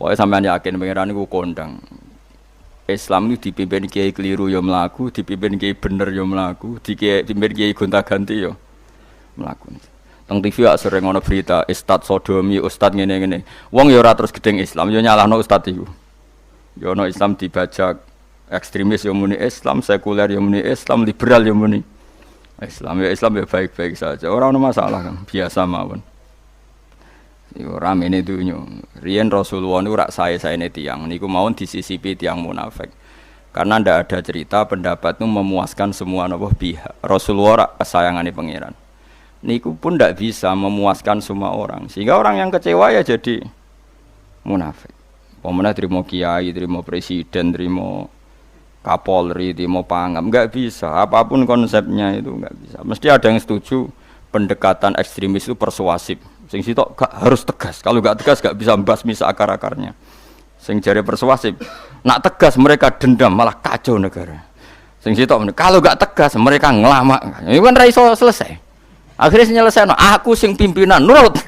Pokoknya sampean yakin pangeran iku kondang. Islam itu dipimpin kiai keliru ya mlaku, dipimpin kiai bener ya mlaku, dipimpin kiai gonta-ganti ya mlaku. Teng TV ya sering ana berita ustad sodomi, ustad ngene-ngene. Wong ya ora terus gedeng Islam, ya nyalahno ustad iku. Ya ana Islam dibajak, ekstremis ya muni Islam, sekuler ya muni Islam, liberal ya muni Islam. Ya Islam ya baik-baik saja. Ora ana masalah kan, biasa mawon. Yo ramene dunyo. Riyen Rasulullah niku rak sae-saene tiyang niku mawon disisipi tiyang munafik. Karena ndak ada cerita pendapat itu memuaskan semua napa pihak. Rasulullah rak kesayangane pangeran. Niku pun ndak bisa memuaskan semua orang. Sehingga orang yang kecewa ya jadi munafik. Pemenang terima kiai, terima presiden, terima kapolri, terima pangam, enggak bisa. Apapun konsepnya itu enggak bisa. Mesti ada yang setuju pendekatan ekstremis itu persuasif. Sing sitok harus tegas. Kalau enggak tegas enggak bisa membasmi akar-akarnya. Sing jare persuasif, nak tegas mereka dendam malah kacau negara. Sing sitok kalau enggak tegas mereka ngelamak. Ini kan ra iso selesai. Akhirnya nyelesaino aku sing pimpinan nurut.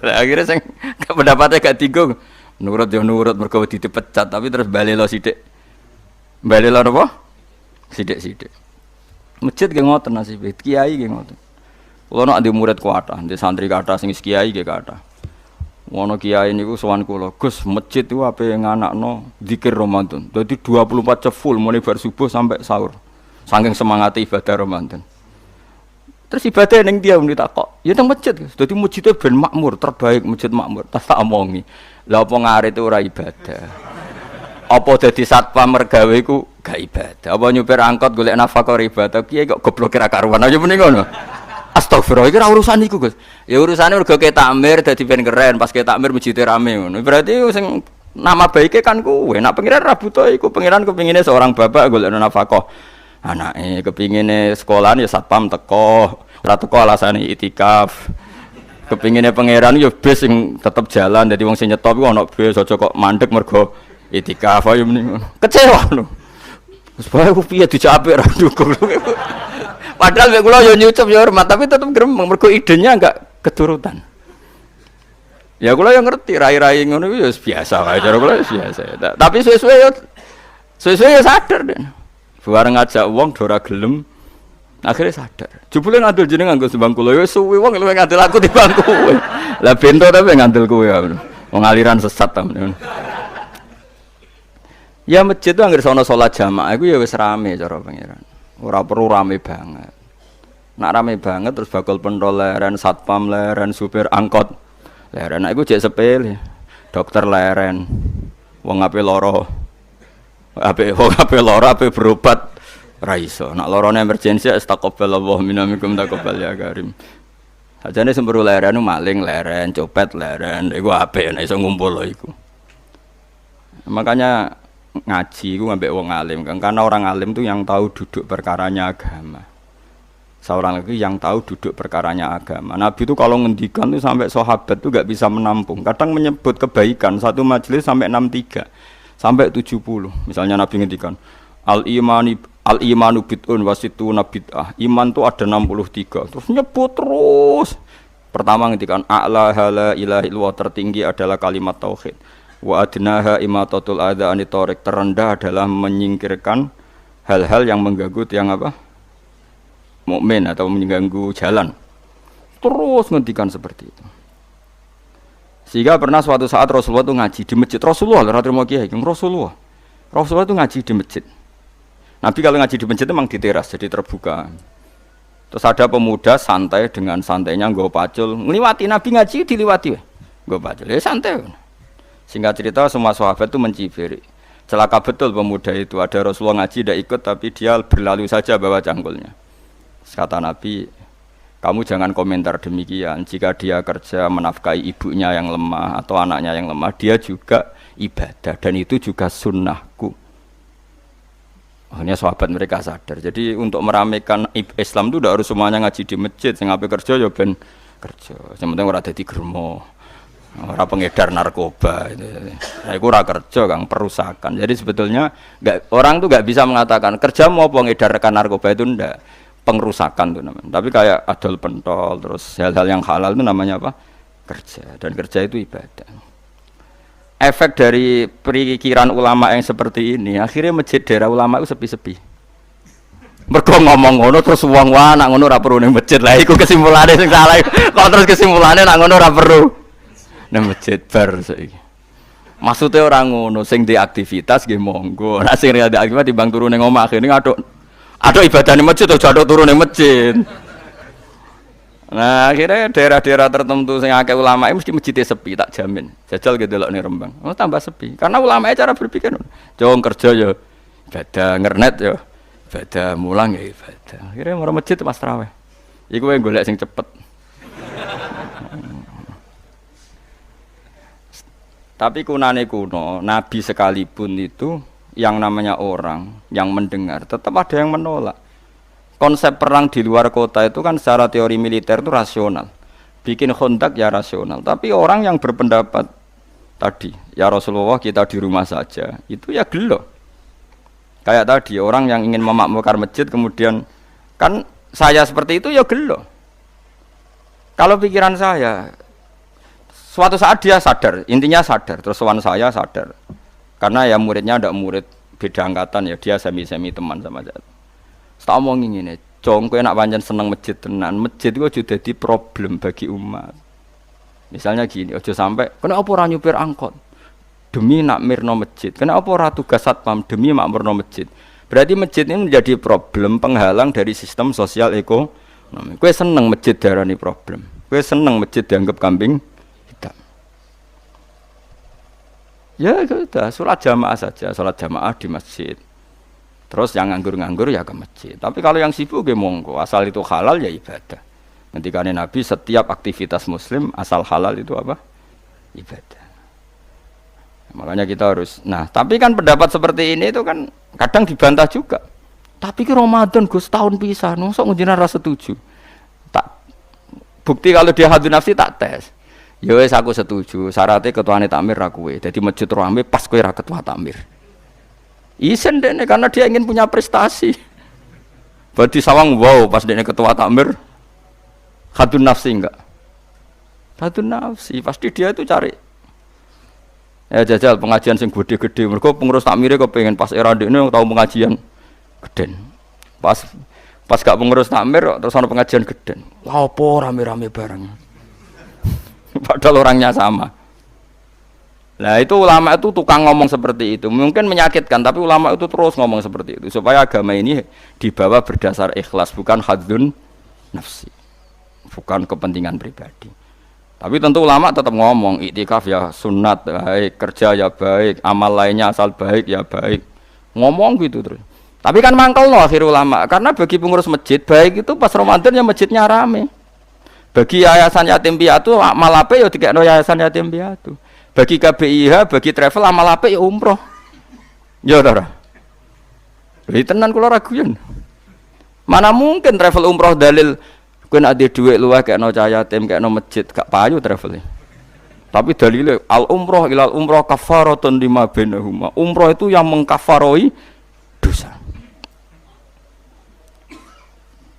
Akhirnya sing pendapatnya gak tinggung. Nurut ya nurut mergo dipecat tapi terus balelo sithik. Balelo napa? Sithik-sithik. Masjid ge ngoten nasibe, kiai ge ngoten. Kulo nek ande murid kuatah, ande santri kathah sing kiai ge kathah. Wono kiai niku sowan kula, Gus, masjid iku ape nganakno zikir Ramadan. Dadi 24 jam full mulai bar subuh sampai sahur. Saking semangate ibadah Ramadan. Terus ibadah ning dia muni takok, ya teng masjid. Dadi masjidé ben makmur, terbaik masjid makmur. Tak omongi. Lah apa ngarit itu ora ibadah. Apa dadi satpam mergawe iku gak ibadah. Apa nyupir angkot golek nafkah ibadah, kiai kok goblok kira karuan. Ayo muni ngono. Astagfirullah, iki ora urusan iku, Gus. Ya urusane mergo ke takmir dadi ben keren, pas ke takmir masjidé rame ngono. Berarti sing nama baike kan kuwe. Nek pengiran ra butuh iku, pengiran kepingine seorang bapak golek nafkah. Anake kepingine sekolahan ya satpam teko, ora teko alasane itikaf. Kepingine pangeran ya bis sing tetep jalan, dadi wong sing nyetop iku ana bis aja kok mandek mergo itikaf ayo mending. Kecewa lho. Wis bae ku piye dicapik ra dukung. Padahal mek kula yo nyucup yo hormat, tapi tetep gremeng mergo idenya enggak keturutan. Ya kula yo ngerti rai-rai ngono iku yo biasa wae cara kula biasa. Tapi suwe-suwe yo sadar den. Bareng ngajak wong do ora gelem. Akhirnya sadar. Jebule ngandel jeneng nganggo sembang kula yo suwi wong luwih ngandel aku timbang kowe. Lah bento tapi ngandel kowe ya. Wong aliran sesat ta. Ya masjid itu anggere sono salat jamaah iku ya wis rame cara pangeran. Ora perlu rame banget. Nak rame banget terus bakal pentol leren, satpam leren, supir angkot leren. Nah iku jek sepele. Dokter leren. Wong ape lara. Ape lara ape berobat ra iso. Nak larane emergensi astagfirullah minamikum taqabbal ya karim. Ajane semburu leren maling leren, copet leren. Iku apik nek iso ngumpul lho iku. Makanya ngaji ku ngambek wong alim kan, karena orang alim itu yang tahu duduk perkaranya agama. Seorang lagi yang tahu duduk perkaranya agama. Nabi itu kalau ngendikan itu sampai sahabat itu gak bisa menampung. Kadang menyebut kebaikan satu majelis sampai 63 sampai 70. Misalnya Nabi ngendikan al-imanu bid'un wasituna bid'ah. Iman itu ada 63. Terus nyebut terus. Pertama ngendikan a'la la ilaha illallah, tertinggi adalah kalimat tauhid. Wa adnaha imatatul adza anit thariq, terendah adalah menyingkirkan hal-hal yang mengganggu yang apa? Mukmin atau mengganggu jalan. Terus ngendikan seperti itu. Sehingga pernah suatu saat Rasulullah itu ngaji di masjid. Rasulullah ora terima kiai, Rasulullah. Rasulullah itu ngaji di masjid. Nabi kalau ngaji di masjid itu memang di teras jadi terbuka. Terus ada pemuda santai dengan santainya nggo pacul, ngliwati Nabi ngaji diliwati. Nggo pacul. Ya santai. Singkat cerita semua sahabat itu mencibir. Celaka betul pemuda itu. Ada Rasulullah ngaji tidak ikut tapi dia berlalu saja bawa cangkulnya. Kata Nabi, kamu jangan komentar demikian. Jika dia kerja menafkahi ibunya yang lemah atau anaknya yang lemah, dia juga ibadah dan itu juga sunnahku. Akhirnya sahabat mereka sadar. Jadi untuk meramaikan Islam itu tidak harus semuanya ngaji di masjid. Sing ape kerja ya ben kerja. Yang penting ora dadi germo. Orang pengedar narkoba itu, nah, itu ora kerja kang perusakan. Jadi sebetulnya orang tuh nggak bisa mengatakan kerja mau pengedarkan narkoba itu ndak, pengrusakan tuh namanya. Tapi kayak adol pentol terus hal-hal yang halal itu namanya apa? Kerja. Dan kerja itu ibadah. efek dari pikiran ulama yang seperti ini, akhirnya masjid daerah ulama itu sepi-sepi. Mergo ngomong ngono terus wong wae nak ngono ora perlu ning masjid. Lah iku kesimpulane sing salah. Kok terus kesimpulane nak ngono ora perlu ning masjid bar saiki. Maksudnya orang ngono sing di aktivitas nggih monggo. Nek sing ada aktivitas timbang turu ning omah kene aduk ibadah ning masjid atau aduk turu ning masjid. Nah, akhirnya daerah-daerah tertentu sing akeh ulama mesti masjidnya sepi, tak jamin. Jajal gitu delok ning Rembang. Oh, tambah sepi. Karena ulama cara berpikir jong kerja ya ibadah, ngernet ya ibadah, mulang ya ibadah. Akhirnya marang masjid pas tarawih. Iku wae golek sing cepet. Tapi kunane kuno, nabi sekalipun itu yang namanya orang yang mendengar tetap ada yang menolak. Konsep perang di luar kota itu kan secara teori militer itu rasional. Bikin kontak ya rasional. Tapi orang yang berpendapat tadi, ya Rasulullah kita di rumah saja, itu ya gelo. Kayak tadi orang yang ingin memakmurkan masjid kemudian kan saya seperti itu ya gelo. Kalau pikiran saya suatu saat dia sadar, intinya sadar, terus sowan saya sadar. Karena ya muridnya ada murid beda angkatan ya, dia semi-semi teman sama saya. Tak omongin ngene, jong kowe nek pancen seneng masjid tenan, masjid iku aja dadi problem bagi umat. Misalnya gini, aja sampai kenapa ora nyupir angkot demi nak mirno masjid, kenapa ora tugas satpam demi makmurno masjid. Berarti masjid ini menjadi problem penghalang dari sistem sosial ekonomi. Kowe seneng masjid darani problem. Kowe seneng masjid dianggap kambing hitam. Ya sudah, sholat jamaah saja, sholat jamaah di masjid. Terus yang nganggur-nganggur ya ke masjid. Tapi kalau yang sibuk ya monggo, asal itu halal ya ibadah. Ngendikane Nabi setiap aktivitas muslim asal halal itu apa? Ibadah. Makanya kita harus. Nah, tapi kan pendapat seperti ini itu kan kadang dibantah juga. Tapi ki Ramadan Gus tahun pisan, mosok njenengan ra setuju. Tak bukti kalau dia hadun nafsi tak tes. Ya wis aku setuju, syaratnya ketuane takmir ra kowe. Dadi masjid rame pas kowe ra ketua takmir. Isen dene karena dia ingin punya prestasi. Berarti sawang wow pas dene ketua takmir hadun nafsi enggak? Hadun nafsi pasti dia itu cari. Ya jajal pengajian sing gede-gede. Mergo pengurus takmire kepengin pas era ndekne tau pengajian geden. Pas gak pengurus takmir terus ana pengajian geden. Wah opo rame-rame bareng. Padahal orangnya sama. Nah itu ulama itu tukang ngomong seperti itu. Mungkin menyakitkan, tapi ulama itu terus ngomong seperti itu supaya agama ini dibawa berdasar ikhlas, bukan hadzun nafsi, bukan kepentingan pribadi. Tapi tentu ulama tetap ngomong iktikaf ya sunat baik, kerja ya baik, amal lainnya asal baik ya baik. Ngomong gitu terus. Tapi kan mangkel loh akhir ulama, karena bagi pengurus masjid baik itu pas Ramadan ya masjidnya rame. Bagi yayasan yatim piatu amal ape ya dikekno yayasan yatim piatu. Bagi KBIH, bagi travel amal apik ya umroh. Ya ora. Lha tenan kula raguyan. Mana mungkin travel umroh dalil kowe nek ade dhuwit luwih kekno cah yatim, kekno masjid, gak payu travel. Tapi dalile al umroh ilal umroh kafaratun lima bainahuma. Umroh itu yang mengkafaroi dosa.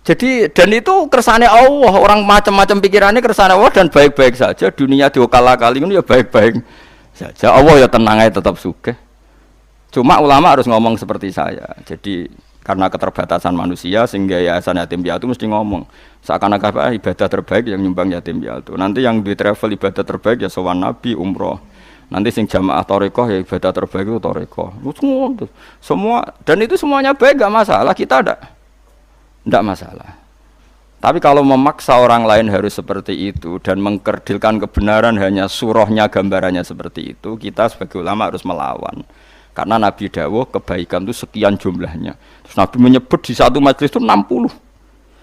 Jadi dan itu kersane Allah, orang macam-macam pikirannya kersane Allah dan baik-baik saja. Dunia diokal-akali itu ya baik-baik saja. Allah ya tenang aja tetap sugih. Cuma ulama harus ngomong seperti saya. Jadi karena keterbatasan manusia sehingga yayasan yatim piatu mesti ngomong seakan-akan ibadah terbaik yang nyumbang yatim piatu. Nanti yang di travel ibadah terbaik ya sowan nabi umroh. Nanti sing jamaah thariqah ya ibadah terbaik itu thariqah. Semua dan itu semuanya baik gak masalah, kita tidak masalah. Tapi kalau memaksa orang lain harus seperti itu dan mengkerdilkan kebenaran hanya surahnya gambarannya seperti itu, kita sebagai ulama harus melawan. Karena Nabi dawuh kebaikan itu sekian jumlahnya. Terus Nabi menyebut di satu majelis itu 60.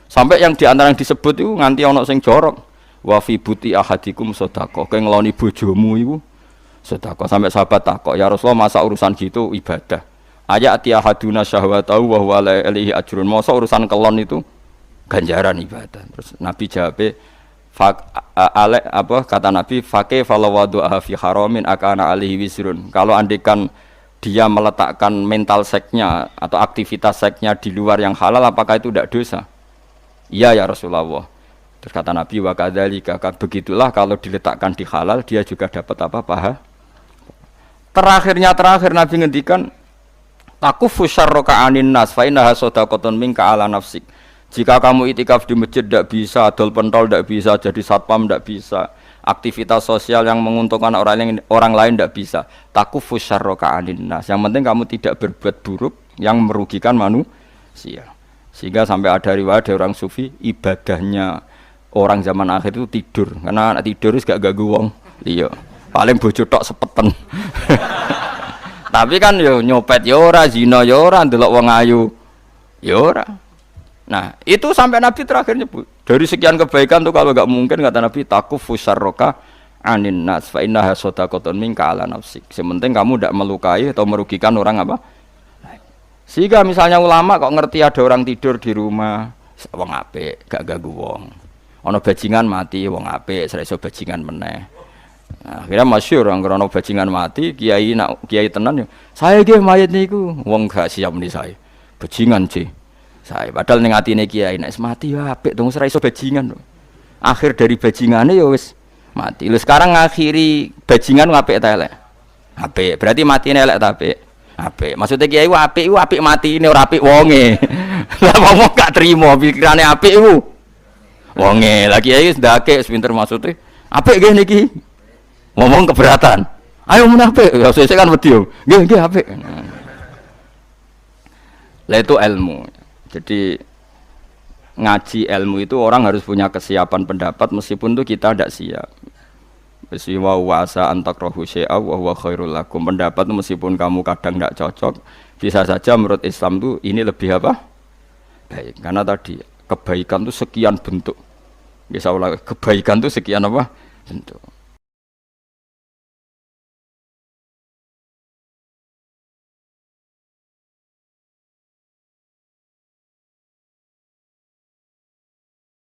Sampai yang di antara yang disebut itu nganti ana sing jorok. Wa fi buti ahadikum sedekah. Kowe ngeloni bojomu iku sedekah. Sampai sahabat takok, "Ya Rasulullah, masa urusan gitu ibadah?" Ayat ahaduna syahwatahu wa huwa alaihi ajrun. Masa urusan kelon itu ganjaran ibadah. Terus Nabi jawab, kata Nabi, "Faqih falawadu'a fi haramin akana alaihi wisrun." Kalau andikan dia meletakkan mental seksnya atau aktivitas seksnya di luar yang halal, apakah itu tidak dosa? Iya ya Rasulullah. Terus kata Nabi, "Wa kadzalika," begitulah kalau diletakkan di halal dia juga dapat apa? Paha. Terakhir Nabi ngendikan takufu syarraka anin nas fa innaha shadaqatun minka ala nafsik. Jika kamu itikaf di masjid tidak bisa, adol pentol tidak bisa, jadi satpam tidak bisa, aktivitas sosial yang menguntungkan orang lain tidak bisa. Takufu syarraka anin nas. Yang penting kamu tidak berbuat buruk yang merugikan manusia. Sehingga sampai ada riwayat dari orang sufi, ibadahnya orang zaman akhir itu tidur. Karena anak tidur itu gak ganggu wong. Iya. Paling bojo tok sepeten. Tapi kan yo nyopet yo ora, zina yo ora, ndelok wong ayu yo ora. Nah, itu sampai Nabi terakhir nyebut. Dari sekian kebaikan tuh kalau enggak mungkin kata Nabi takufu syarraka anin nas fa innaha shadaqatun minka ala nafsik. Sementing kamu tidak melukai atau merugikan orang apa? Sehingga misalnya ulama kok ngerti ada orang tidur di rumah, wong apik, gak ganggu wong. Ana bajingan mati, wong apik, ora iso bajingan meneh. Nah, akhirnya masyhur anggere ana bajingan mati, kiai tenan yo. Saya nggih mayit niku, wong gak siap muni saya. Bajingan sih. Saya padahal ning atine kiai nek mati yo apik dong ora iso bajingan. Akhir dari bajingane yo wis mati. Lho sekarang ngakhiri bajingan apik ta elek? Apik. Berarti matine elek ta apik? Apik. Maksudnya kiai ku apik matine ora apik wonge. Lah wong gak trimo pikirane apik iku. Wonge. Lah kiai wis ndake wis pinter maksude. Apik nggih niki. Ngomong keberatan. Ayo mun apik. Ya sesuk kan wedi yo. Nggih apik. Lah itu ilmu. Jadi ngaji ilmu itu orang harus punya kesiapan pendapat meskipun itu kita tidak siap. Wa wasa antakrahu syai'a wa huwa khairul lakum. Pendapat meskipun kamu kadang tidak cocok, bisa saja menurut Islam itu ini lebih apa? Baik. Karena tadi kebaikan itu sekian bentuk. Bisa ulang kebaikan itu sekian apa? Bentuk.